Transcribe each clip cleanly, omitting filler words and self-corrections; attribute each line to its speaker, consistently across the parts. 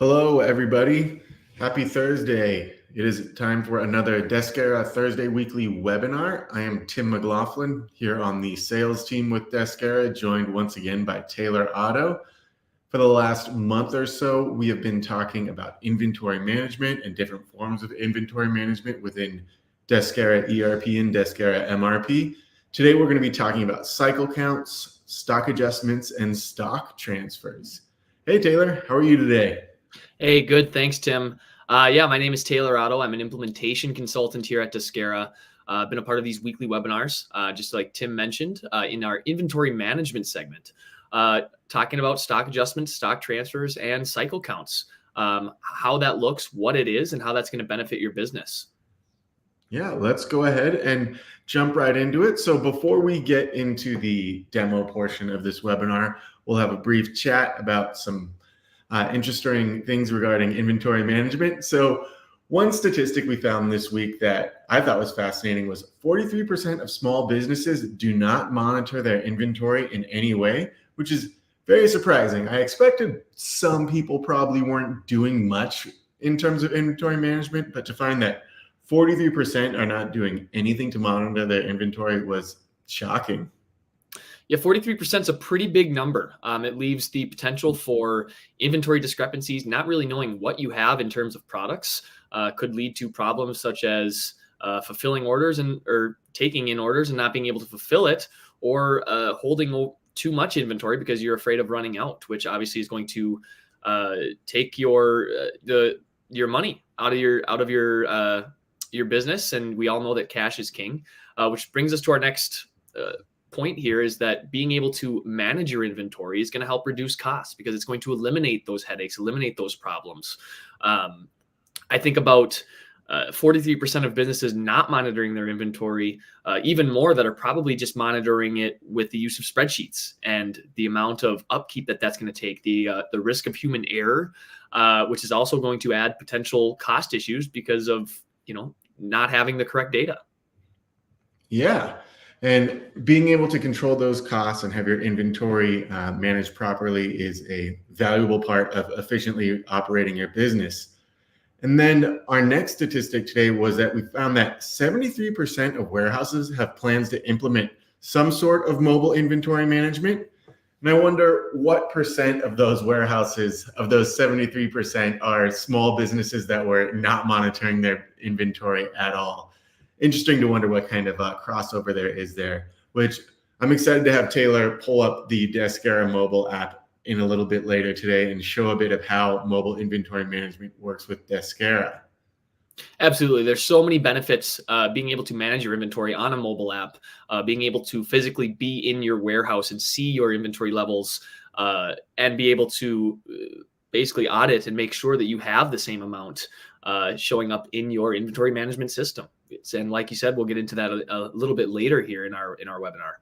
Speaker 1: Hello, everybody. Happy Thursday. It is time for another Deskera Thursday weekly webinar. I am Tim McLaughlin here on the sales team with Deskera, joined once again by Taylor Otto. For the last month or so, we have been talking about inventory management and different forms of inventory management within Deskera ERP and Deskera MRP. Today, we're going to be talking about cycle counts, stock adjustments, and stock transfers. Hey, Taylor, how are you today?
Speaker 2: Hey, good. Thanks, Tim. My name is Taylor Otto. I'm an implementation consultant here at Deskera. I've been a part of these weekly webinars, just like Tim mentioned, in our inventory management segment, talking about stock adjustments, stock transfers, and cycle counts, how that looks, what it is, and how that's going to benefit your business.
Speaker 1: Yeah, let's go ahead and jump right into it. So before we get into the demo portion of this webinar, we'll have a brief chat about some interesting things regarding inventory management. So one statistic we found this week that I thought was fascinating was 43% of small businesses do not monitor their inventory in any way, which is very surprising. I expected some people probably weren't doing much in terms of inventory management, but to find that 43% are not doing anything to monitor their inventory was shocking.
Speaker 2: Yeah, 43% is a pretty big number. It leaves the potential for inventory discrepancies, not really knowing what you have in terms of products, could lead to problems such as fulfilling orders or taking in orders and not being able to fulfill it, or holding too much inventory because you're afraid of running out, which obviously is going to take your money out of your business. And we all know that cash is king, which brings us to our next point here, is that being able to manage your inventory is going to help reduce costs because it's going to eliminate those headaches, eliminate those problems. I think about 43% of businesses not monitoring their inventory, even more that are probably just monitoring it with the use of spreadsheets and the amount of upkeep that's going to take, the risk of human error, which is also going to add potential cost issues because of not having the correct data.
Speaker 1: Yeah. And being able to control those costs and have your inventory managed properly is a valuable part of efficiently operating your business. And then our next statistic today was that we found that 73% of warehouses have plans to implement some sort of mobile inventory management. And I wonder what percent of those warehouses, of those 73%, are small businesses that were not monitoring their inventory at all. Interesting to wonder what kind of crossover there is there, which I'm excited to have Taylor pull up the Deskera mobile app in a little bit later today and show a bit of how mobile inventory management works with Deskera.
Speaker 2: Absolutely. There's so many benefits being able to manage your inventory on a mobile app, being able to physically be in your warehouse and see your inventory levels, and be able to basically audit and make sure that you have the same amount showing up in your inventory management system. And like you said, we'll get into that a little bit later here in our webinar.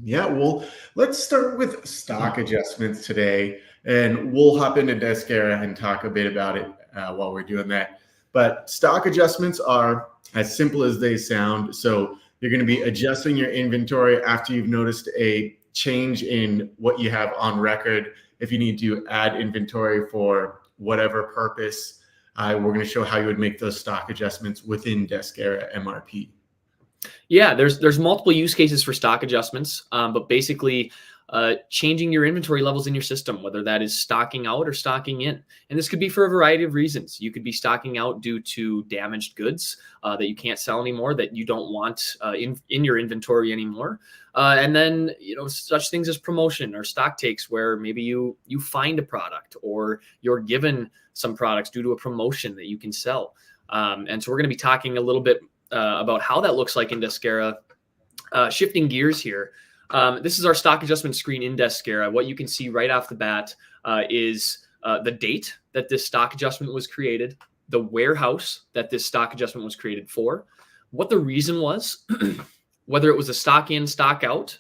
Speaker 1: Yeah, well, let's start with stock adjustments today, and we'll hop into Deskera and talk a bit about it while we're doing that. But stock adjustments are as simple as they sound. So you're going to be adjusting your inventory after you've noticed a change in what you have on record. If you need to add inventory for whatever purpose, we're going to show how you would make those stock adjustments within Deskera MRP.
Speaker 2: Yeah, there's multiple use cases for stock adjustments, but basically changing your inventory levels in your system, whether that is stocking out or stocking in. And this could be for a variety of reasons. You could be stocking out due to damaged goods that you can't sell anymore, that you don't want in your inventory anymore. And then, such things as promotion or stock takes, where maybe you find a product or you're given some products due to a promotion that you can sell. And so we're going to be talking a little bit about how that looks like in Deskera. Shifting gears here, this is our stock adjustment screen in Deskera. What you can see right off the bat is the date that this stock adjustment was created, the warehouse that this stock adjustment was created for, what the reason was, whether it was a stock in, stock out,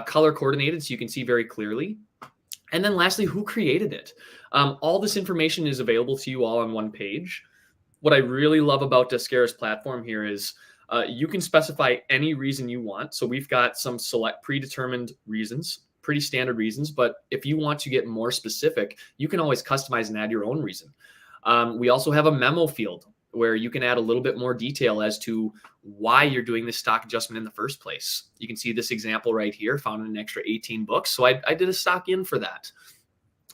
Speaker 2: color coordinated so you can see very clearly, and then lastly, who created it. All this information is available to you all on one page. What I really love about Deskera's platform here is you can specify any reason you want. So we've got some select predetermined reasons, pretty standard reasons, but if you want to get more specific, you can always customize and add your own reason. We also have a memo field where you can add a little bit more detail as to why you're doing this stock adjustment in the first place. You can see this example right here, found in an extra 18 books. So I did a stock in for that.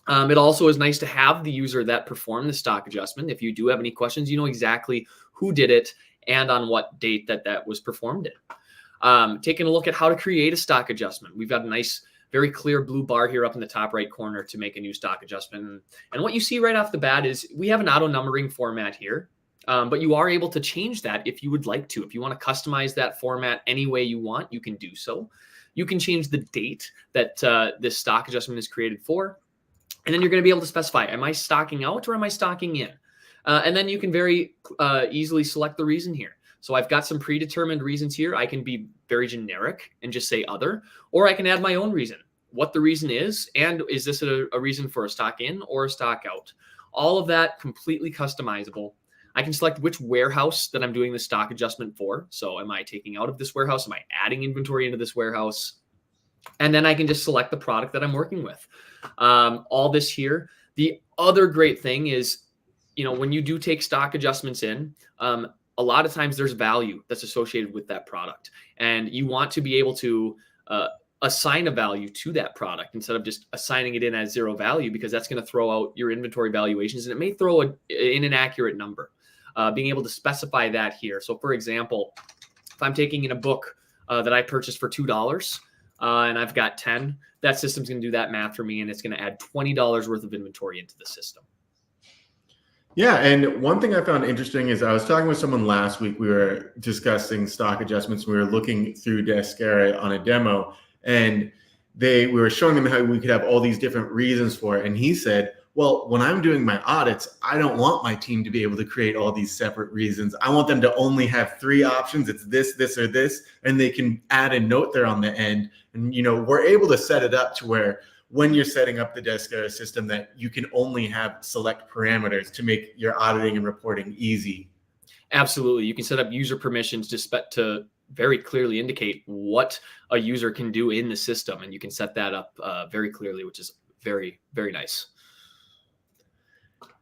Speaker 2: It also is nice to have the user that performed the stock adjustment. If you do have any questions, you know exactly who did it and on what date that was performed in. Taking a look at how to create a stock adjustment. We've got a nice, very clear blue bar here up in the top right corner to make a new stock adjustment. And what you see right off the bat is we have an auto numbering format here, but you are able to change that if you would like to. If you want to customize that format any way you want, you can do so. You can change the date that this stock adjustment is created for. And then you're going to be able to specify, am I stocking out or am I stocking in? And then you can very easily select the reason here. So I've got some predetermined reasons here. I can be very generic and just say other, or I can add my own reason, what the reason is, and is this a reason for a stock in or a stock out? All of that completely customizable. I can select which warehouse that I'm doing the stock adjustment for. So am I taking out of this warehouse? Am I adding inventory into this warehouse? And then I can just select the product that I'm working with. All this here. The other great thing is, you know, when you do take stock adjustments in, a lot of times there's value that's associated with that product. And you want to be able to assign a value to that product instead of just assigning it in as zero value, because that's going to throw out your inventory valuations and it may throw in an inaccurate number. Being able to specify that here. So for example, if I'm taking in a book that I purchased for $2 and I've got 10, that system's going to do that math for me and it's going to add $20 worth of inventory into the system.
Speaker 1: Yeah, and one thing I found interesting is I was talking with someone last week. We were discussing stock adjustments. We were looking through Deskera on a demo, and we were showing them how we could have all these different reasons for it. And he said, well, when I'm doing my audits, I don't want my team to be able to create all these separate reasons. I want them to only have 3 options. It's this, this, or this, and they can add a note there on the end. And, you know, we're able to set it up to where when you're setting up the Deskera system that you can only have select parameters to make your auditing and reporting easy.
Speaker 2: Absolutely. You can set up user permissions to very clearly indicate what a user can do in the system. And you can set that up very clearly, which is very, very nice.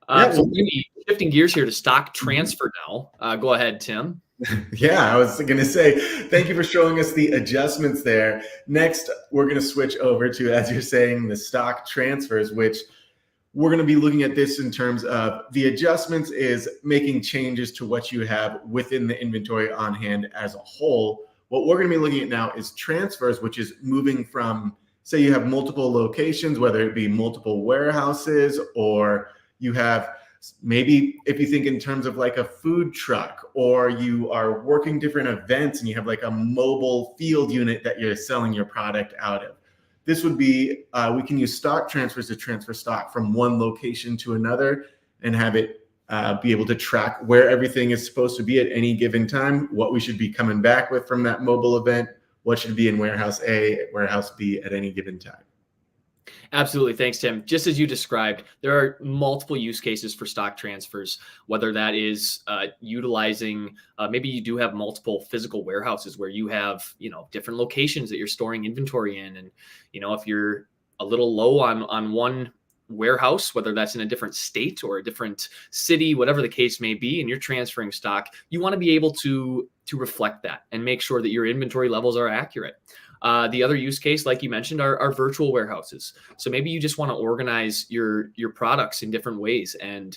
Speaker 2: So maybe shifting gears here to stock transfer now. Go ahead, Tim.
Speaker 1: Yeah, I was going to say, thank you for showing us the adjustments there. Next, we're going to switch over to, as you're saying, the stock transfers, which we're going to be looking at this in terms of the adjustments is making changes to what you have within the inventory on hand as a whole. What we're going to be looking at now is transfers, which is moving from, say you have multiple locations, whether it be multiple warehouses, or you have maybe if you think in terms of like a food truck, or you are working different events and you have like a mobile field unit that you're selling your product out of. This would be, we can use stock transfers to transfer stock from one location to another and have it be able to track where everything is supposed to be at any given time, what we should be coming back with from that mobile event, what should be in warehouse A, warehouse B at any given time.
Speaker 2: Absolutely. Thanks, Tim. Just as you described, there are multiple use cases for stock transfers, whether that is utilizing, maybe you do have multiple physical warehouses where you have, different locations that you're storing inventory in. And, if you're a little low on one warehouse, whether that's in a different state or a different city, whatever the case may be, and you're transferring stock, you want to be able to reflect that and make sure that your inventory levels are accurate. The other use case, like you mentioned, are virtual warehouses. So maybe you just want to organize your products in different ways and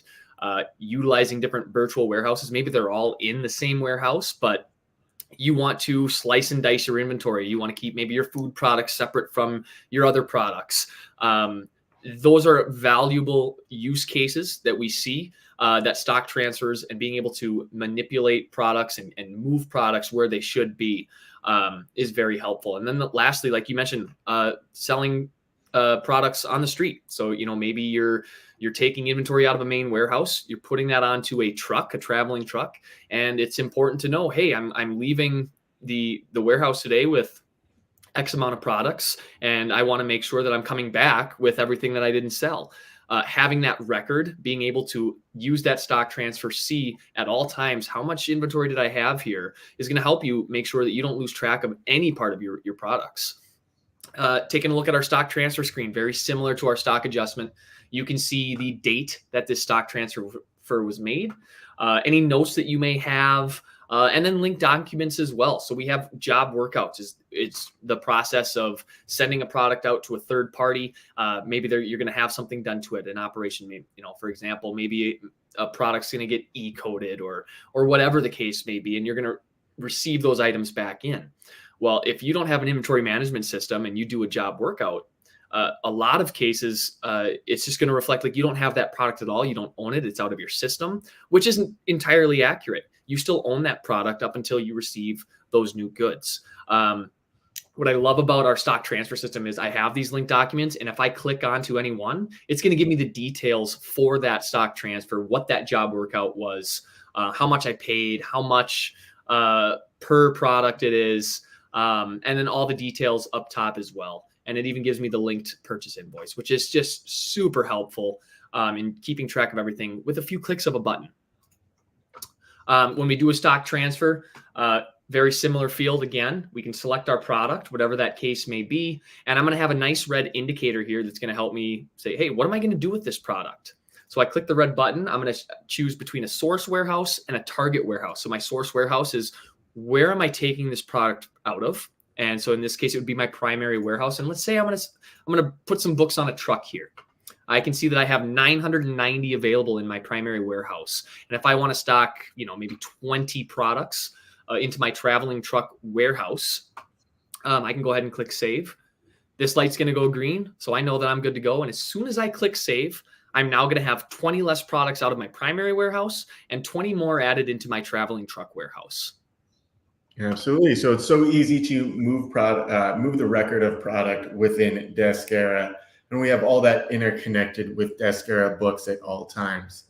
Speaker 2: utilizing different virtual warehouses. Maybe they're all in the same warehouse, but you want to slice and dice your inventory. You want to keep maybe your food products separate from your other products. Those are valuable use cases that we see that stock transfers and being able to manipulate products and move products where they should be is very helpful. And then lastly, like you mentioned, selling products on the street. So, maybe you're taking inventory out of a main warehouse, you're putting that onto a truck, a traveling truck. And it's important to know, hey, I'm leaving the warehouse today with X amount of products, and I want to make sure that I'm coming back with everything that I didn't sell. Having that record, being able to use that stock transfer, see at all times how much inventory did I have here, is going to help you make sure that you don't lose track of any part of your products. Taking a look at our stock transfer screen, very similar to our stock adjustment. You can see the date that this stock transfer was made, any notes that you may have, and then linked documents as well. So we have job workouts. It's the process of sending a product out to a third party. Maybe you're going to have something done to it, an operation. Maybe, for example, maybe a product's going to get e-coded or whatever the case may be, and you're going to receive those items back in. Well, if you don't have an inventory management system and you do a job workout, a lot of cases, it's just going to reflect like you don't have that product at all. You don't own it. It's out of your system, which isn't entirely accurate. You still own that product up until you receive those new goods. What I love about our stock transfer system is I have these linked documents, and if I click onto any one, it's going to give me the details for that stock transfer, what that job workout was, how much I paid, how much per product it is, and then all the details up top as well. And it even gives me the linked purchase invoice, which is just super helpful in keeping track of everything with a few clicks of a button. When we do a stock transfer, very similar field again, we can select our product, whatever that case may be. And I'm going to have a nice red indicator here that's going to help me say, hey, what am I going to do with this product? So I click the red button. I'm going to choose between a source warehouse and a target warehouse. So my source warehouse is where am I taking this product out of? And so in this case, it would be my primary warehouse. And let's say I'm going to put some books on a truck here. I can see that I have 990 available in my primary warehouse. And if I want to stock, maybe 20 products into my traveling truck warehouse, I can go ahead and click save. This light's going to go green. So I know that I'm good to go. And as soon as I click save, I'm now going to have 20 less products out of my primary warehouse and 20 more added into my traveling truck warehouse.
Speaker 1: Absolutely. So it's so easy to move the record of product within Deskera, and we have all that interconnected with Deskera books at all times.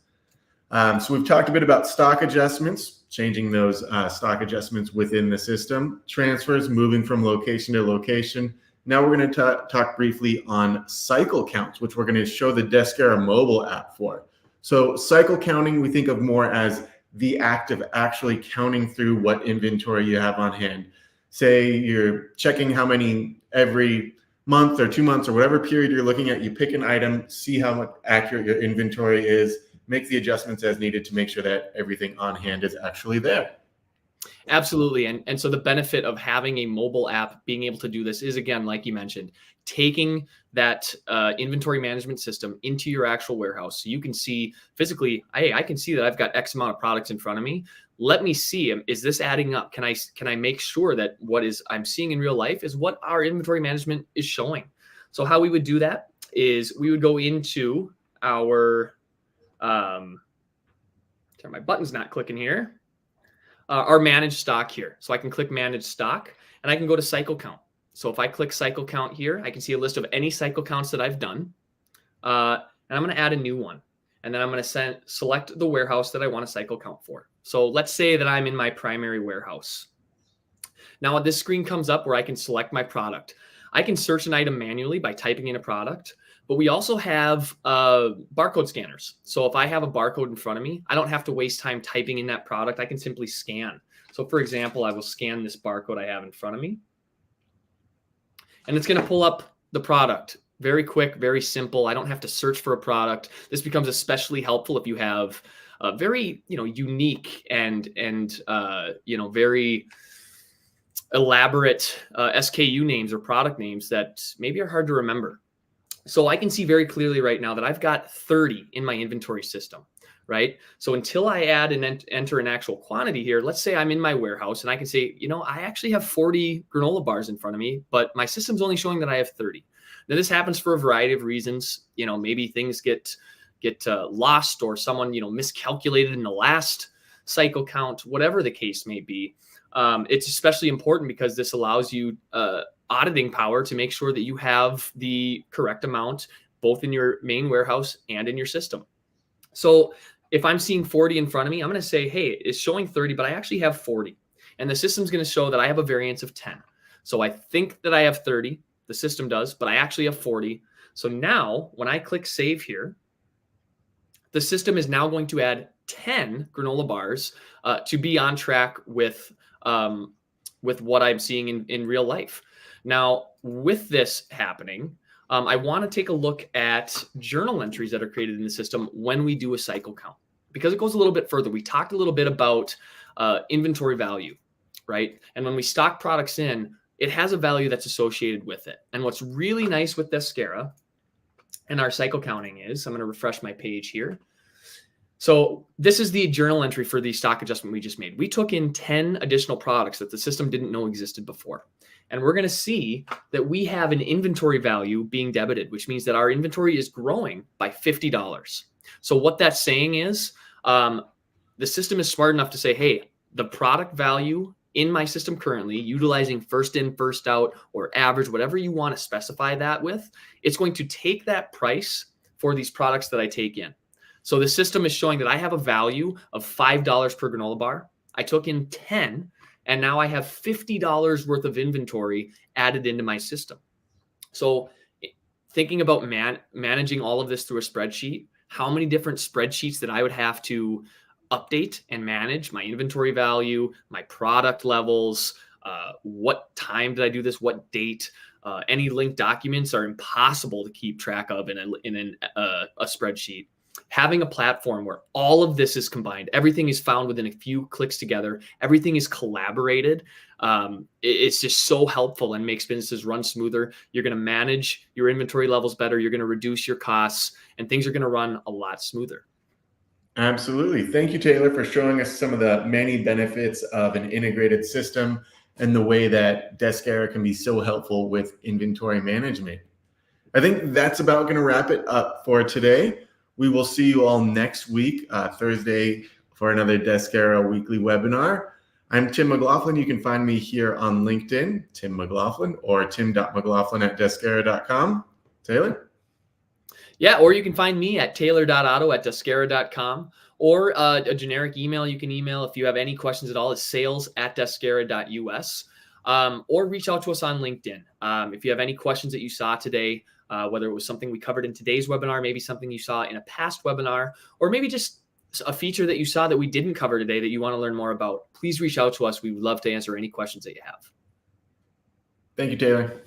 Speaker 1: So we've talked a bit about stock adjustments, changing those stock adjustments within the system, transfers, moving from location to location. Now we're going to talk briefly on cycle counts, which we're going to show the Deskera mobile app for. So cycle counting, we think of more as the act of actually counting through what inventory you have on hand. Say you're checking how many every month or 2 months or whatever period you're looking at, you pick an item, see how much accurate your inventory is, make the adjustments as needed to make sure that everything on hand is actually there.
Speaker 2: Absolutely. And so the benefit of having a mobile app, being able to do this is, again, like you mentioned, taking that inventory management system into your actual warehouse. So you can see physically, hey, I can see that I've got X amount of products in front of me. Let me see, is this adding up? Can I make sure that what I'm seeing in real life is what our inventory management is showing? So how we would do that is we would go into our, sorry, my button's not clicking here. Our managed stock here. So I can click manage stock and I can go to cycle count. So if I click cycle count here, I can see a list of any cycle counts that I've done. And I'm going to add a new one. And then I'm going to select the warehouse that I want to cycle count for. So let's say that I'm in my primary warehouse. Now this screen comes up where I can select my product. I can search an item manually by typing in a product. But we also have barcode scanners. So if I have a barcode in front of me, I don't have to waste time typing in that product. I can simply scan. So for example, I will scan this barcode I have in front of me. And it's going to pull up the product. Very quick, very simple. I don't have to search for a product. This becomes especially helpful if you have a very unique and very elaborate SKU names or product names that maybe are hard to remember. So I can see very clearly right now that I've got 30 in my inventory system, right? So until I add and enter an actual quantity here, let's say I'm in my warehouse and I can say, I actually have 40 granola bars in front of me, but my system's only showing that I have 30. Now this happens for a variety of reasons. Maybe things get lost or someone, miscalculated in the last cycle count, whatever the case may be. It's especially important because this allows you auditing power to make sure that you have the correct amount both in your main warehouse and in your system. So if I'm seeing 40 in front of me, I'm going to say, hey, it's showing 30, but I actually have 40. And the system's going to show that I have a variance of 10. So I think that I have 30, the system does, but I actually have 40. So now when I click save here, the system is now going to add 10 granola bars to be on track with what I'm seeing in real life. Now, with this happening, I want to take a look at journal entries that are created in the system when we do a cycle count, because it goes a little bit further. We talked a little bit about inventory value, right? And when we stock products in, it has a value that's associated with it. And what's really nice with Descara and our cycle counting is, I'm going to refresh my page here. So this is the journal entry for the stock adjustment we just made. We took in 10 additional products that the system didn't know existed before. And we're going to see that we have an inventory value being debited, which means that our inventory is growing by $50. So what that's saying is the system is smart enough to say, hey, the product value in my system currently, utilizing first in, first out, or average, whatever you want to specify that with, it's going to take that price for these products that I take in. So the system is showing that I have a value of $5 per granola bar. I took in 10, and now I have $50 worth of inventory added into my system. So thinking about managing all of this through a spreadsheet, how many different spreadsheets that I would have to update and manage my inventory value, my product levels, what time did I do this, what date, any linked documents are impossible to keep track of in a spreadsheet. Having a platform where all of this is combined, everything is found within a few clicks together, everything is collaborated. It's just so helpful and makes businesses run smoother. You're going to manage your inventory levels better. You're going to reduce your costs, and things are going to run a lot smoother.
Speaker 1: Absolutely. Thank you, Taylor, for showing us some of the many benefits of an integrated system and the way that Descara can be so helpful with inventory management. I think that's about going to wrap it up for today. We will see you all next week, Thursday, for another Descara weekly webinar. I'm Tim McLaughlin. You can find me here on LinkedIn, Tim McLaughlin, or tim.mclaughlin@descara.com. Taylor?
Speaker 2: Yeah, or you can find me at taylor.otto@descara.com, or a generic email you can email if you have any questions at all is sales@descara.us, or reach out to us on LinkedIn. If you have any questions that you saw today, whether it was something we covered in today's webinar, maybe something you saw in a past webinar, or maybe just a feature that you saw that we didn't cover today that you want to learn more about, please reach out to us. We would love to answer any questions that you have.
Speaker 1: Thank you, Taylor.